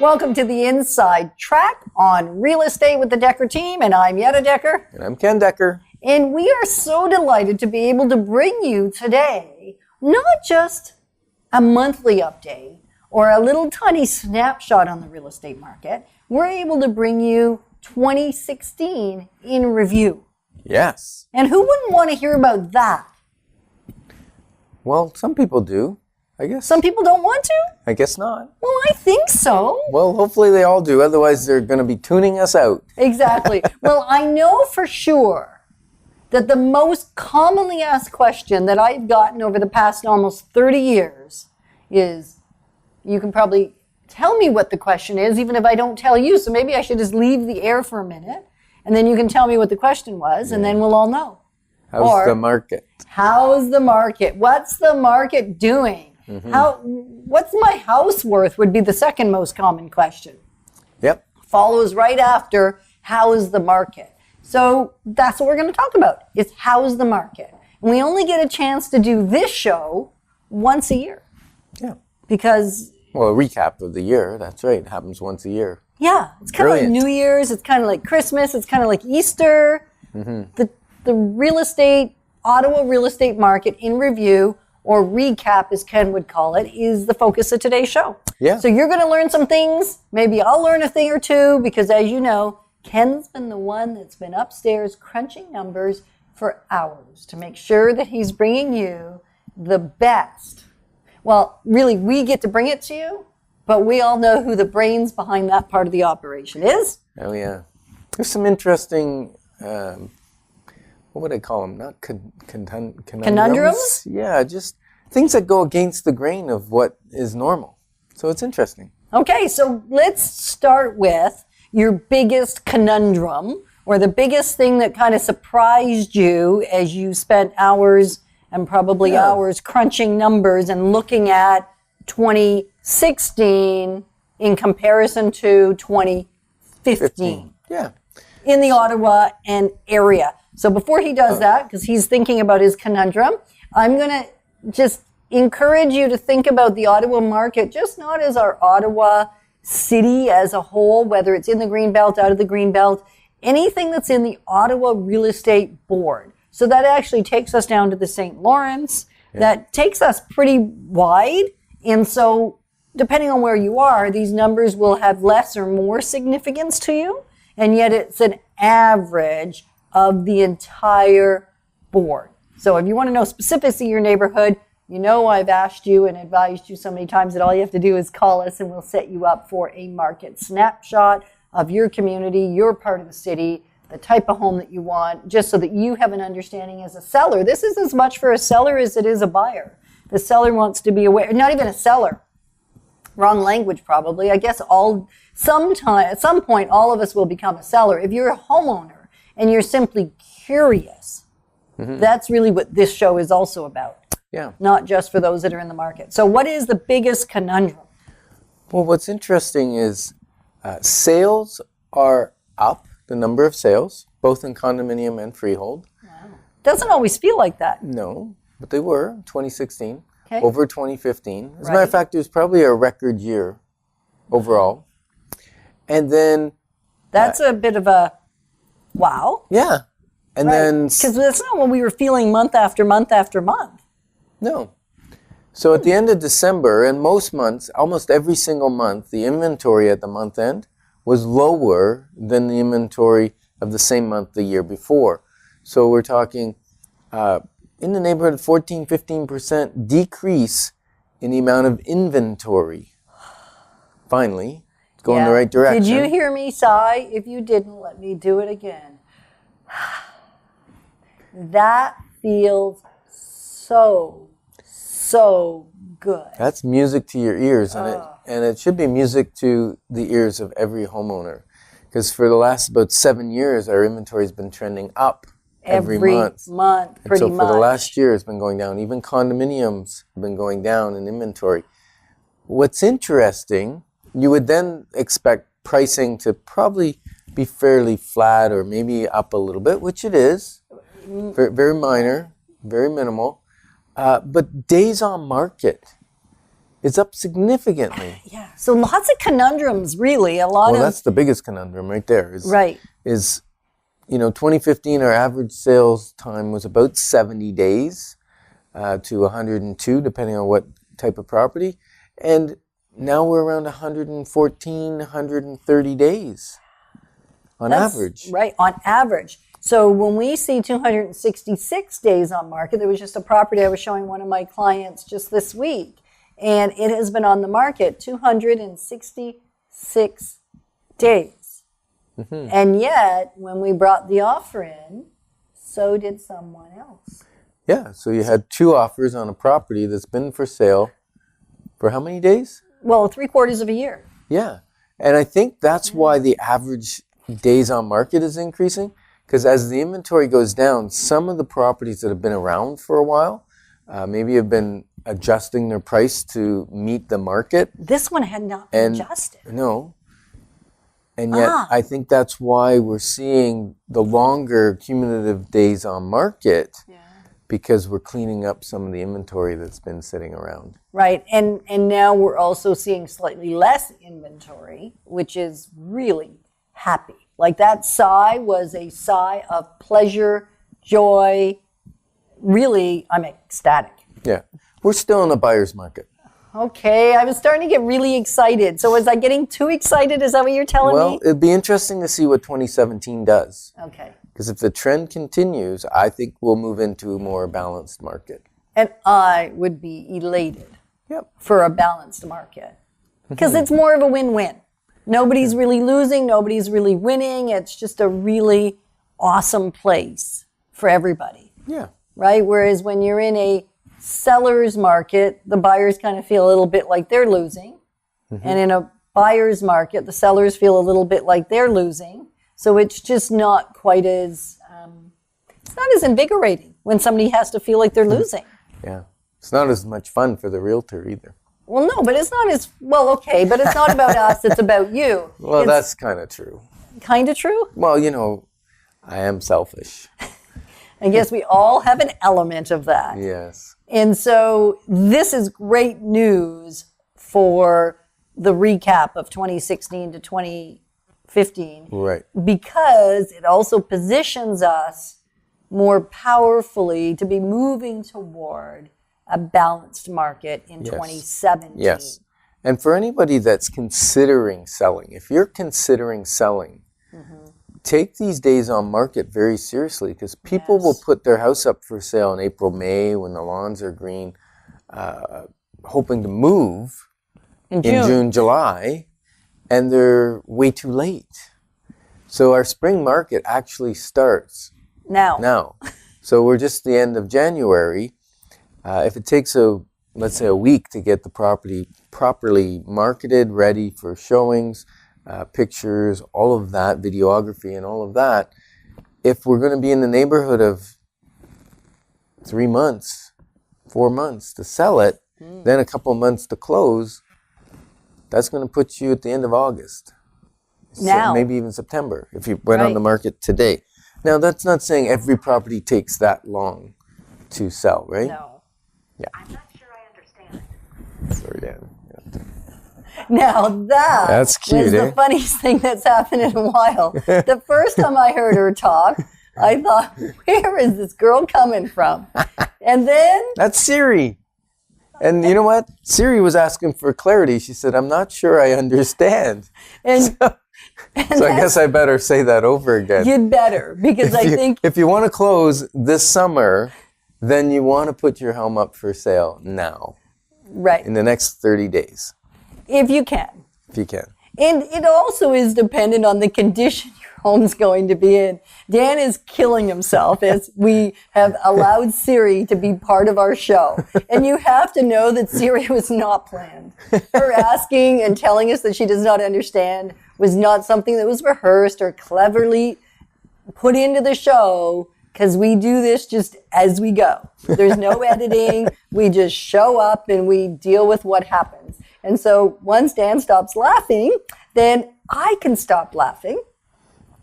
Welcome to the Inside Track on Real Estate with the Decker team, and I'm Yetta Decker. And I'm Ken Decker. And we are so delighted to be able to bring you today not just a monthly update or a little tiny snapshot on the real estate market. We're able to bring you 2016 in review. Yes. And who wouldn't want to hear about that? Well, some people do, I guess. Some people don't want to? I guess not. Well, I think so. Well, hopefully they all do. Otherwise, they're going to be tuning us out. Exactly. Well, I know for sure that the most commonly asked question that I've gotten over the past almost 30 years is, you can probably tell me what the question is, even if I don't tell you. So maybe I should just leave the air for a minute, and then you can tell me what the question was, and then we'll all know. How's the market? How's the market? What's the market doing? What's my house worth would be the second most common question. Yep. Follows right after, how's the market? So that's what we're going to talk about, is how's the market? And we only get a chance to do this show once a year. Yeah. Because... Well, a recap of the year, that's right. It happens once a year. Yeah. It's kind of like New Year's. It's kind of like Christmas. It's kind of like Easter. The real estate, Ottawa real estate market in review, or recap as Ken would call it, is the focus of today's show. Yeah. So you're going to learn some things. Maybe I'll learn a thing or two, because as you know, Ken's been the one that's been upstairs crunching numbers for hours to make sure that he's bringing you the best. Well, really, we get to bring it to you, but we all know who the brains behind that part of the operation is. Oh, yeah. There's some interesting, what would I call them? Not conundrums? Yeah, just things that go against the grain of what is normal. So it's interesting. Okay, so let's start with your biggest conundrum, or the biggest thing that kind of surprised you as you spent hours and probably hours crunching numbers and looking at 2016 in comparison to 2015. Yeah. In the Ottawa and area. So before he does that, because he's thinking about his conundrum, I'm going to just encourage you to think about the Ottawa market, just not as our Ottawa city as a whole, whether it's in the Greenbelt, out of the Greenbelt, anything that's in the Ottawa Real Estate Board. So that actually takes us down to the St. Lawrence. Yeah. That takes us pretty wide. And so depending on where you are, these numbers will have less or more significance to you. And yet it's an average of the entire board. So if you want to know specifics of your neighborhood, you know I've asked you and advised you so many times that all you have to do is call us and we'll set you up for a market snapshot of your community, your part of the city, the type of home that you want, just so that you have an understanding as a seller. This is as much for a seller as it is a buyer. The seller wants to be aware, not even a seller. Wrong language probably. I guess at some point, all of us will become a seller. If you're a homeowner and you're simply curious, that's really what this show is also about. Yeah. Not just for those that are in the market. So what is the biggest conundrum? Well, what's interesting is sales are up, the number of sales, both in condominium and freehold. Wow. Doesn't always feel like that. No, but they were in 2016, okay. Over 2015. As a matter of fact, it was probably a record year overall. And then... That's a bit of a wow. Yeah. And then... Because that's not what we were feeling month after month after month. No. So at the end of December, and most months, almost every single month, the inventory at the month end was lower than the inventory of the same month the year before. So we're talking in the neighborhood of 14-15% decrease in the amount of inventory. Finally, it's going in the right direction. Did you hear me sigh? If you didn't, let me do it again. That feels so good. That's music to your ears, and it should be music to the ears of every homeowner. Because for the last about 7 years, our inventory has been trending up every month. Pretty much. For the last year, it's been going down. Even condominiums have been going down in inventory. What's interesting, you would then expect pricing to probably be fairly flat or maybe up a little bit, which it is. Very, very minor, very minimal. But days on market It's up significantly. Yeah. So lots of conundrums, really. A lot Well, of that's the biggest conundrum right there. right. Is 2015, our average sales time was about 70 days to 102, depending on what type of property. And now we're around 114, 130 days on That's average. Right, on average. So when we see 266 days on market, there was just a property I was showing one of my clients just this week, and it has been on the market 266 days. And yet, when we brought the offer in, so did someone else. Yeah, so you had 2 offers on a property that's been for sale for how many days? Well, 3/4 of a year. Yeah, and I think that's why the average days on market is increasing, because as the inventory goes down, some of the properties that have been around for a while maybe have been adjusting their price to meet the market. This one had not been And adjusted. no, and yet I think that's why we're seeing the longer cumulative days on market, because we're cleaning up some of the inventory that's been sitting around. Right, and now we're also seeing slightly less inventory, which is really happy. Like that sigh was a sigh of pleasure, joy. Really, I'm ecstatic. Yeah, we're still in a buyer's market. Okay, I was starting to get really excited. So was I getting too excited? Is that what you're telling Well, me? it'd be interesting to see what 2017 does. Okay. Because if the trend continues, I think we'll move into a more balanced market. And I would be elated Yep. for a balanced market because it's more of a win-win. Nobody's really losing. Nobody's really winning. It's just a really awesome place for everybody, Yeah. right? Whereas when you're in a seller's market, the buyers kind of feel a little bit like they're losing. And in a buyer's market, the sellers feel a little bit like they're losing. So it's just not quite as, it's not as invigorating when somebody has to feel like they're losing. Yeah. It's not as much fun for the realtor either. Well, no, but it's not as, well, okay, but it's not about us, it's about you. Well, it's that's kind of true. kind of true. Well, I am selfish. I guess we all have an element of that. Yes. And so this is great news for the recap of 2016 to 2015 Right. because it also positions us more powerfully to be moving toward a balanced market in 2017. Yes. And for anybody that's considering selling, if you're considering selling, take these days on market very seriously, because people will put their house up for sale in April, May when the lawns are green, hoping to move In in June, July, and they're way too late. So our spring market actually starts now. So we're just the end of January. If it takes let's say a week to get the property properly marketed, ready for showings, pictures, all of that, videography and all of that, if we're going to be in the neighborhood of 3 months, 4 months to sell it, then a couple of months to close, that's going to put you at the end of August. Now. So maybe even September if you went on Right. the market today. Now, that's not saying every property takes that long to sell, right? No. I'm not sure I understand. Sorry, Dan. Yeah. Now That's cute, was eh? the funniest thing that's happened in a while. The first time I heard her talk, I thought, where is this girl coming from? And then, That's Siri. And you know what? Siri was asking for clarity. She said, I'm not sure I understand. and So I guess I better say that over again. you'd better, because I think, If you want to close this summer, then you want to put your home up for sale now, right, in the next 30 days, if you can. if you can. And it also is dependent on the condition your home's going to be in. Dan is killing himself as we have allowed Siri to be part of our show. And you have to know that Siri was not planned. Her asking and telling us that she does not understand was not something that was rehearsed or cleverly put into the show, because we do this just as we go. There's no editing. We just show up and we deal with what happens. And so once Dan stops laughing, then I can stop laughing.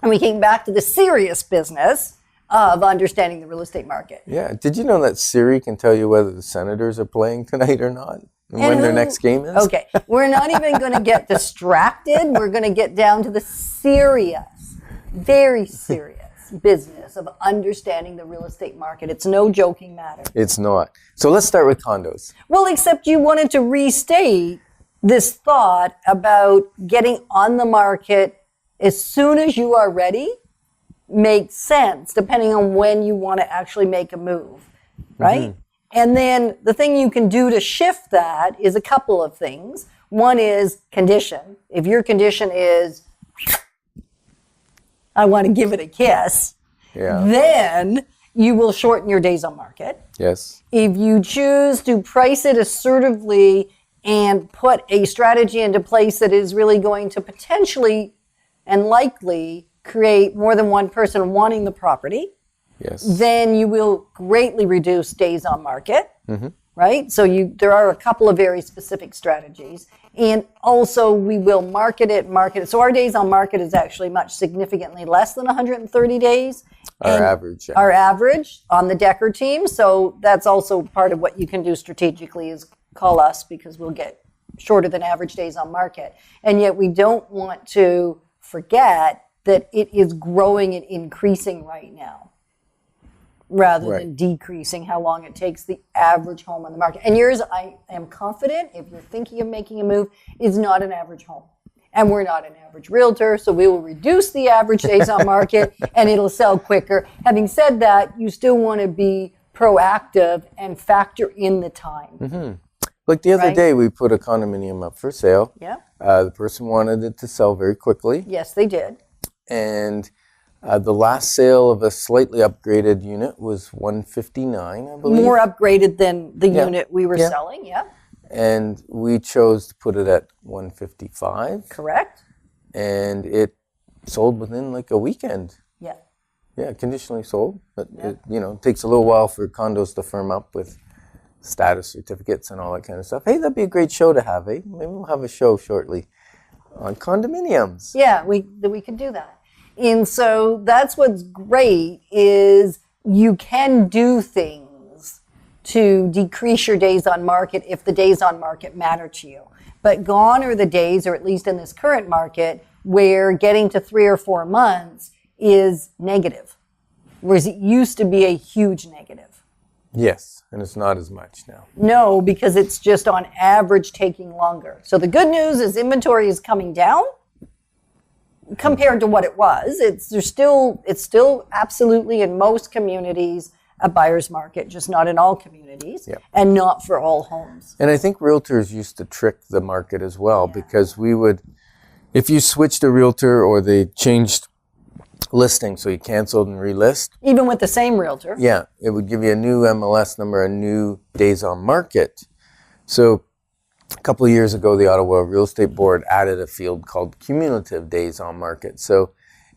And we came back to the serious business of understanding the real estate market. Yeah. Did you know that Siri can tell you whether the Senators are playing tonight or not? And when their next game is? Okay, we're not even going to get distracted. We're going to get down to the serious, very serious business of understanding the real estate market. It's no joking matter. It's not. So let's start with condos. Well, except you wanted to restate this thought about getting on the market as soon as you are ready makes sense, depending on when you want to actually make a move, right? Mm-hmm. And then the thing you can do to shift that is a couple of things. One is condition. If your condition is, I want to give it a kiss, then you will shorten your days on market. Yes. If you choose to price it assertively and put a strategy into place that is really going to potentially and likely create more than one person wanting the property, then you will greatly reduce days on market, right? So there are a couple of very specific strategies. And also we will market it. So our days on market is actually much significantly less than 130 days. Our average. Our average on the Decker team. So that's also part of what you can do strategically is call us because we'll get shorter than average days on market. And yet we don't want to forget that it is growing and increasing right now rather than decreasing how long it takes the average home on the market. And yours, I am confident, if you're thinking of making a move, is not an average home. And we're not an average realtor, so we will reduce the average days on market and it'll sell quicker. Having said that, you still want to be proactive and factor in the time. Mm-hmm. Like the other day, we put a condominium up for sale. Yeah. The person wanted it to sell very quickly. Yes, they did. And the last sale of a slightly upgraded unit was $159, I believe. More upgraded than the unit we were selling, And we chose to put it at $155. Correct. And it sold within like a weekend. Yeah. Yeah, conditionally sold. But it takes a little while for condos to firm up with status certificates and all that kind of stuff. Hey, that'd be a great show to have, eh? Maybe we'll have a show shortly on condominiums. Yeah, we could do that. And so that's what's great is you can do things to decrease your days on market if the days on market matter to you. But gone are the days, or at least in this current market, where getting to 3 or 4 months is negative, whereas it used to be a huge negative. Yes, and it's not as much now. No, because it's just on average taking longer. So the good news is inventory is coming down compared to what it was. It's still absolutely in most communities a buyer's market, just not in all communities and not for all homes. And I think realtors used to trick the market as well because we would, if you switched a realtor or they changed listing, so you canceled and relist. Even with the same realtor. Yeah, it would give you a new MLS number, a new days on market. So a couple of years ago, the Ottawa Real Estate Board added a field called cumulative days on market. So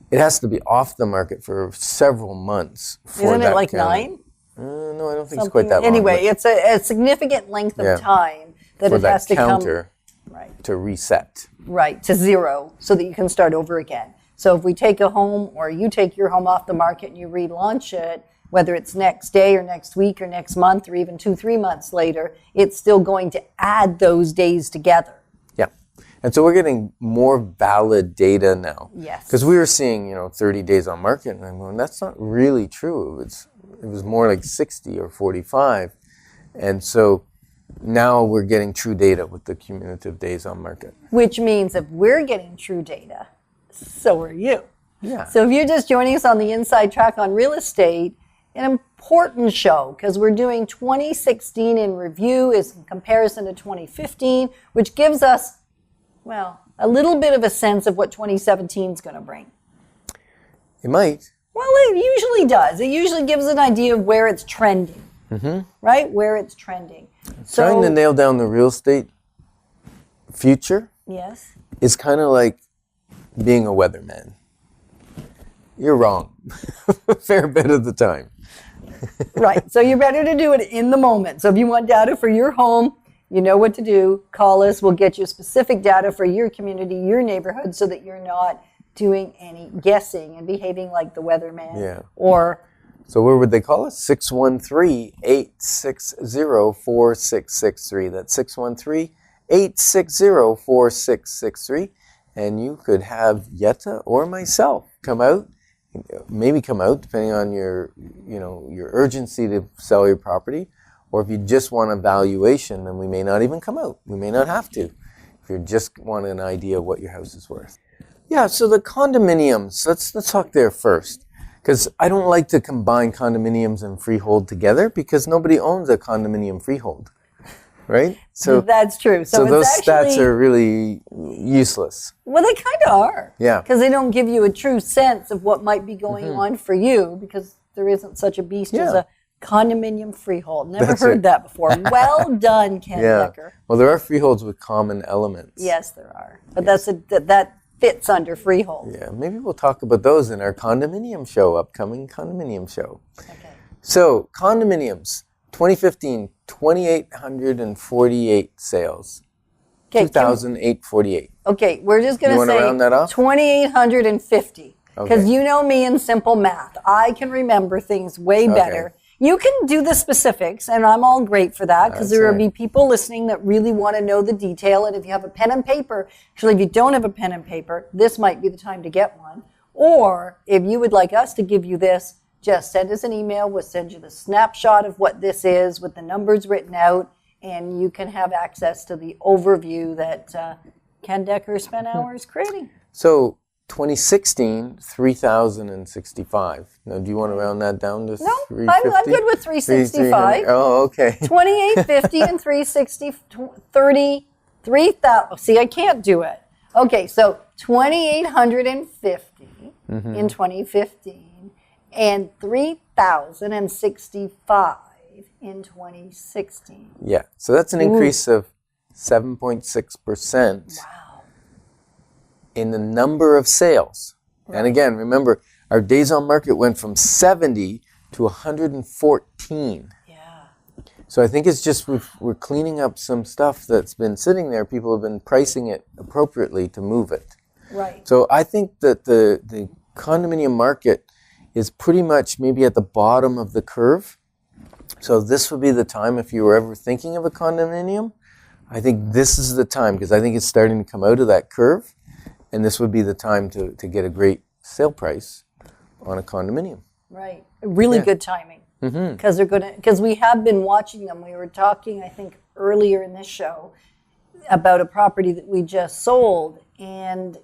it has to be off the market for several months. Isn't it like 9? No, I don't think it's quite that long. Anyway, it's a significant length of time that it has to come to reset. Right, to 0 so that you can start over again. So if we take a home or you take your home off the market and you relaunch it, whether it's next day or next week or next month or even 2-3 months later, it's still going to add those days together. Yeah. And so we're getting more valid data now. Yes. Because we were seeing, 30 days on market, and I'm going, that's not really true. It was more like 60 or 45. And so now we're getting true data with the cumulative days on market. Which means if we're getting true data, so are you. Yeah. So if you're just joining us on the Inside Track on Real Estate, an important show because we're doing 2016 in review is in comparison to 2015, which gives us, a little bit of a sense of what 2017 is going to bring. It might. Well, it usually does. It usually gives an idea of where it's trending, right? Where it's trending. Trying to nail down the real estate future is kind of like being a weatherman. You're wrong a fair bit of the time. Right. So you're better to do it in the moment. So if you want data for your home, you know what to do. Call us. We'll get you specific data for your community, your neighborhood, so that you're not doing any guessing and behaving like the weatherman or So where would they call us? 613-860-4663. That's 613-860-4663. And you could have Yetta or myself come out, maybe come out depending on your urgency to sell your property. Or if you just want a valuation, then we may not even come out. We may not have to. If you just want an idea of what your house is worth. Yeah, so the condominiums, let's talk there first. Because I don't like to combine condominiums and freehold together because nobody owns a condominium freehold, right? So that's true. So it's those actually, stats are really useless. Well, they kind of are. Yeah. Because they don't give you a true sense of what might be going on for you because there isn't such a beast as a condominium freehold. Never heard that before. Well done, Ken Decker. Well, there are freeholds with common elements. Yes, there are. But that fits under freehold. Yeah, maybe we'll talk about those in our condominium show, upcoming condominium show. Okay. So, condominiums, 2015, 2,848 sales. Okay, 2,848. Okay, we're just going You to wanna say round that off? 2,850. Because Okay. you know me in simple math. I can remember things way better. You can do the specifics, and I'm all great for that because there will be people listening that really want to know the detail. And if you have a pen and paper, actually, if you don't have a pen and paper, this might be the time to get one. Or if you would like us to give you this, just send us an email. We'll send you the snapshot of what this is with the numbers written out, and you can have access to the overview that Ken Decker spent hours creating. So, 2016, 3,065. Now, do you want to round that down to 350? No, I'm good with 365. Oh, okay. 2850 and 360, 33,000. See, I can't do it. Okay, so 2,850 in 2015 and 3,065 in 2016. Yeah, so that's an increase of 7.6%. Wow. In the number of sales. Right. And again, remember, our days on market went from 70 to 114. Yeah. So I think it's just we're cleaning up some stuff that's been sitting there. People have been pricing it appropriately to move it. Right. So I think that the condominium market is pretty much maybe at the bottom of the curve. So this would be the time if you were ever thinking of a condominium. I think this is the time because I think it's starting to come out of that curve. And this would be the time to get a great sale price on a condominium. Right. Really good timing. Because we have been watching them. We were talking, I think, earlier in this show about a property that we just sold. And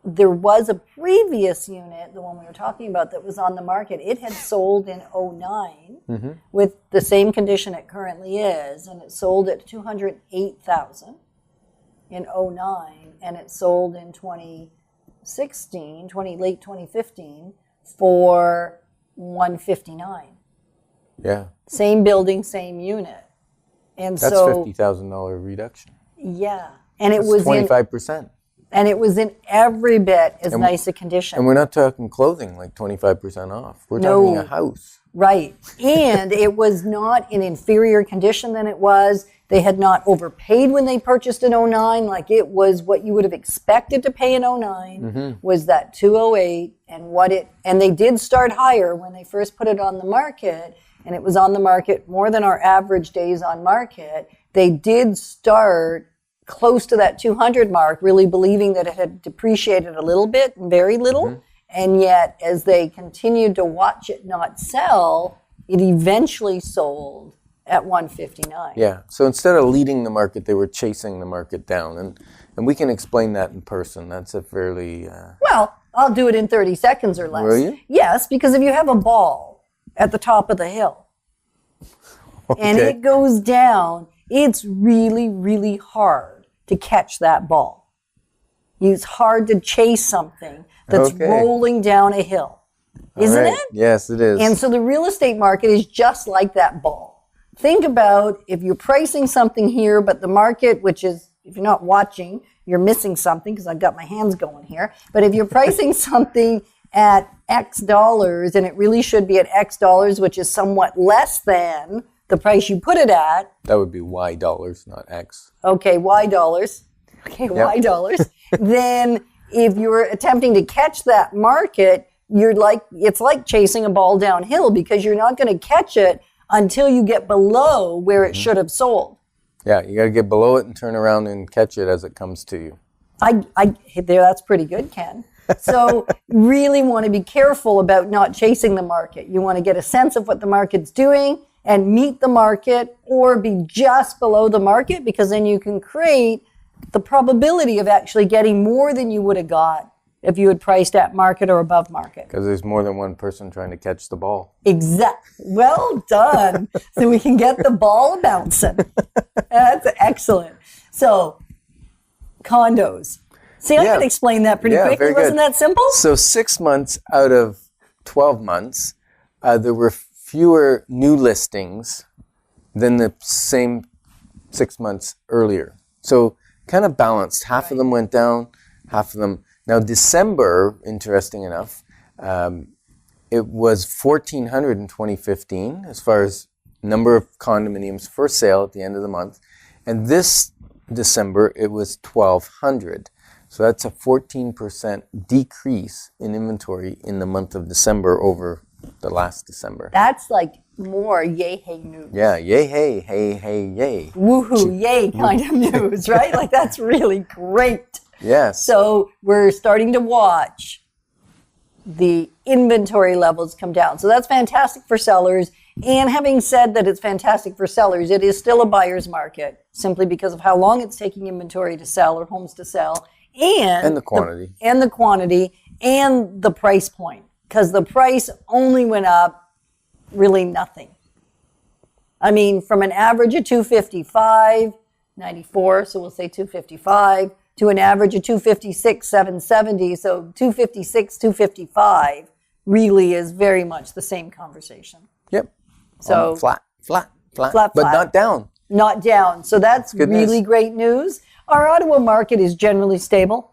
there was a previous unit, the one we were talking about, that was on the market. It had sold in 2009 with the same condition it currently is. And it sold at $208,000 in 2009, and it sold in 2016, late 2015, for $159,000. Yeah. Same building, same unit, and that's so $50,000 reduction. Yeah, and That's it was 25%. And it was in every bit as nice a condition. And we're not talking clothing like 25% off. We're talking a house. Right. And it was not in inferior condition than it was. They had not overpaid when they purchased in 2009. Like it was what you would have expected to pay in 2009 was that 208 and they did start higher when they first put it on the market, and it was on the market more than our average days on market. They did start close to that 200 mark, really believing that it had depreciated a little bit, very little. And yet, as they continued to watch it not sell, it eventually sold at 159. Yeah. So instead of leading the market, they were chasing the market down. And we can explain that in person. That's a fairly... Well, I'll do it in 30 seconds or less. Will you? Yes, because if you have a ball at the top of the hill and it goes down, it's really, really hard to catch that ball. It's hard to chase something that's rolling down a hill. Isn't it? Yes, it is. And so the real estate market is just like that ball. Think about if you're pricing something here, but the market, which is, if you're not watching, you're missing something because I've got my hands going here. But if you're pricing something at X dollars and it really should be at X dollars, which is somewhat less than the price you put it at. That would be Y dollars, not X. Okay, Y dollars. Okay, Y dollars. Then if you're attempting to catch that market, it's like chasing a ball downhill because you're not going to catch it until you get below where it should have sold. Yeah, you got to get below it and turn around and catch it as it comes to you. That's pretty good, Ken. So really want to be careful about not chasing the market. You want to get a sense of what the market's doing and meet the market or be just below the market, because then you can create the probability of actually getting more than you would have got if you had priced at market or above market. Because there's more than one person trying to catch the ball. Exactly. Well done. So we can get the ball bouncing. That's excellent. So condos. See, I Yeah. can explain that pretty Yeah, quickly. very good. Wasn't that simple? So 6 months out of 12 months, there were fewer new listings than the same 6 months earlier. So kind of balanced. Half of them went down, half of them. Now December, interesting enough, it was 1,400 in 2015 as far as number of condominiums for sale at the end of the month. And this December, it was 1,200. So that's a 14% decrease in inventory in the month of December over the last December. That's like more yay, hey news. Yeah, yay, hey, hey, hey, yay. Woohoo, yay kind of news, right? Like that's really great. Yes. So we're starting to watch the inventory levels come down. So that's fantastic for sellers. And having said that it's fantastic for sellers, it is still a buyer's market simply because of how long it's taking inventory to sell or homes to sell. And the quantity. And the price point. Because the price only went up really nothing. I mean, from an average of 255, 94, so we'll say 255, to an average of 256, 770. So 256, 255 really is very much the same conversation. Yep. So flat, flat, but flat. not down. Not down. So that's Good really news. great news. Our Ottawa market is generally stable,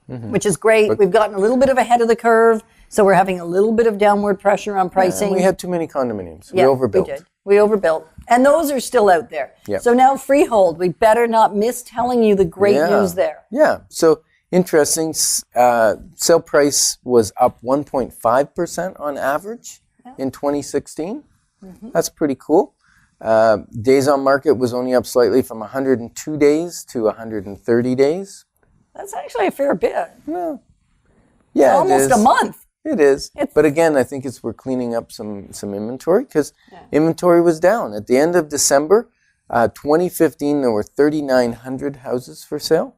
which is great. We've gotten a little bit of ahead of the curve, so we're having a little bit of downward pressure on pricing. And we had too many condominiums. Yeah, we overbuilt. We did. We overbuilt. And those are still out there. Yep. So now freehold, we better not miss telling you the great news there. Yeah. So interesting. Sale price was up 1.5% on average in 2016. That's pretty cool. Days on market was only up slightly from 102 days to 130 days. That's actually a fair bit. Well, yeah, Almost it is. a month. It is. But again, I think we're cleaning up some inventory because inventory was down. At the end of December 2015, there were 3,900 houses for sale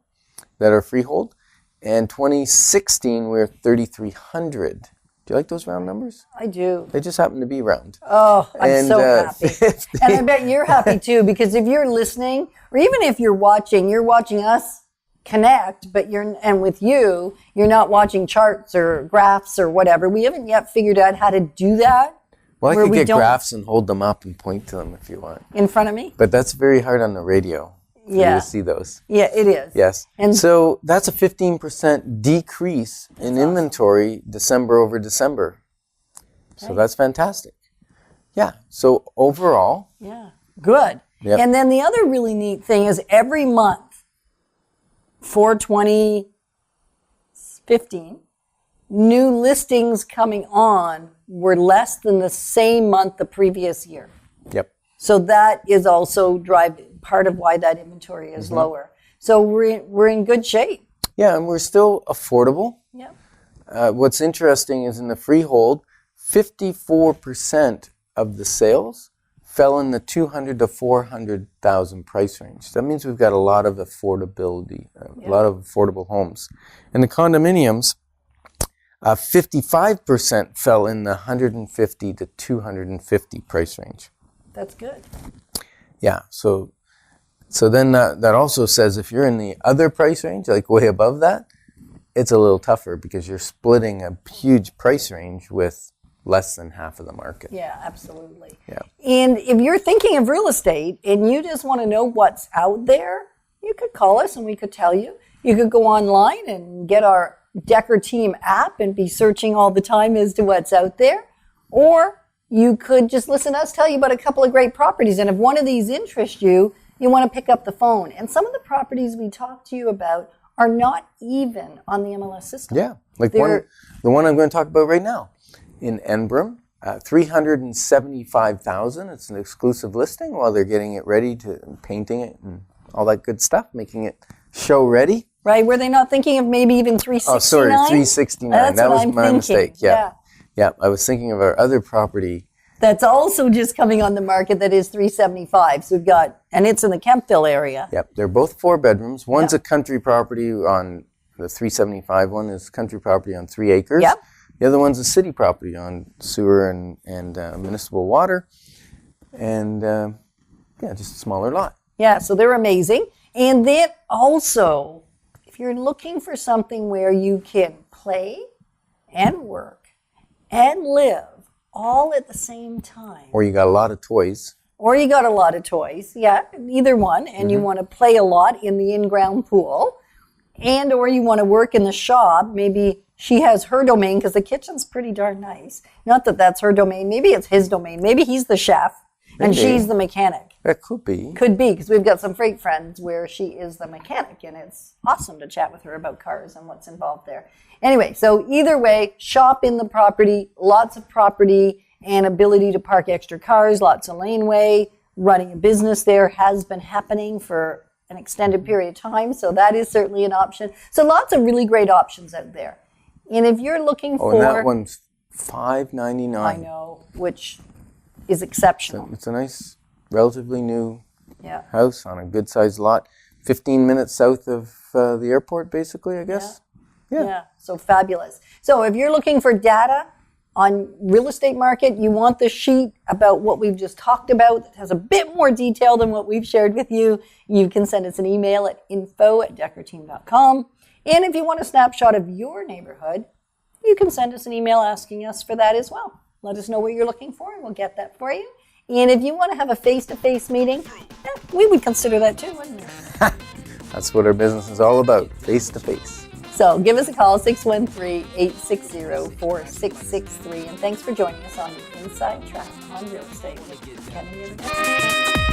that are freehold. And 2016, we're 3,300. Do you like those round numbers? I do. They just happen to be round. Oh, I'm And, so happy. 50 And I bet you're happy too, because if you're listening, or even if you're watching us connect, but with you, you're not watching charts or graphs or whatever. We haven't yet figured out how to do that. Well, I where could we get don't- graphs and hold them up and point to them if you want. In front of me? But that's very hard on the radio for you Yeah. to see those. Yeah, it is. Yes. And- so that's a 15% decrease in inventory December over December. So that's fantastic. Yeah. So overall, Yeah. Good. Yep. And then the other really neat thing is every month for 2015, new listings coming on were less than the same month the previous year. yep. So that is also part of why that inventory is lower. So we're in good shape. Yeah, and we're still affordable. Yep. What's interesting is in the freehold, 54% of the sales fell in the 200 to 400,000 price range. That means we've got a lot of affordability, a lot of affordable homes. And the condominiums, 55% fell in the 150 to 250 price range. That's good. Yeah, so then that also says if you're in the other price range, like way above that, it's a little tougher because you're splitting a huge price range with less than half of the market. Yeah, absolutely. Yeah. And if you're thinking of real estate and you just want to know what's out there, you could call us and we could tell you. You could go online and get our Decker Team app and be searching all the time as to what's out there. Or you could just listen to us tell you about a couple of great properties. And if one of these interests you, you want to pick up the phone. And some of the properties we talk to you about are not even on the MLS system. Yeah, like They're- the one I'm going to talk about right now in Enbrim, 375,000. It's an exclusive listing while they're getting it ready to painting it and all that good stuff, making it show ready. Right? Were they not thinking of maybe even 369? Oh, sorry, 369. That's That what was I'm my thinking. mistake. Yeah. Yeah, I was thinking of our other property. That's also just coming on the market that is 375. So we've got, and it's in the Kemptville area. Yep, they're both 4 bedrooms. One's a country property on the 375 one is country property on 3 acres. Yep. The other one's a city property on sewer and municipal water. And just a smaller lot. Yeah, so they're amazing. And then also, if you're looking for something where you can play and work and live all at the same time, Or you got a lot of toys. or you got a lot of toys, yeah, either one, and you want to play a lot in the in-ground pool, and or you want to work in the shop, maybe she has her domain because the kitchen's pretty darn nice. Not that that's her domain, maybe it's his domain, maybe he's the chef and Maybe. she's the mechanic. That could be. Could be, because we've got some freight friends where she is the mechanic, and it's awesome to chat with her about cars and what's involved there. Anyway, so either way, shop in the property, lots of property and ability to park extra cars, lots of laneway. Running a business there has been happening for an extended period of time, so that is certainly an option. So lots of really great options out there. And if you're looking Oh, for... and that one's $599. I know, which is exceptional. It's a nice, relatively new Yeah. house on a good-sized lot. 15 minutes south of the airport, basically, I guess. Yeah, so fabulous. So if you're looking for data on real estate market, you want the sheet about what we've just talked about that has a bit more detail than what we've shared with you, you can send us an email at info@deckerteam.com. And if you want a snapshot of your neighborhood, you can send us an email asking us for that as well. Let us know what you're looking for and we'll get that for you. And if you want to have a face-to-face meeting, we would consider that too, wouldn't we? That's what our business is all about, face-to-face. So give us a call, 613-860-4663. And thanks for joining us on the Inside Track on Real Estate with Kevin Universe.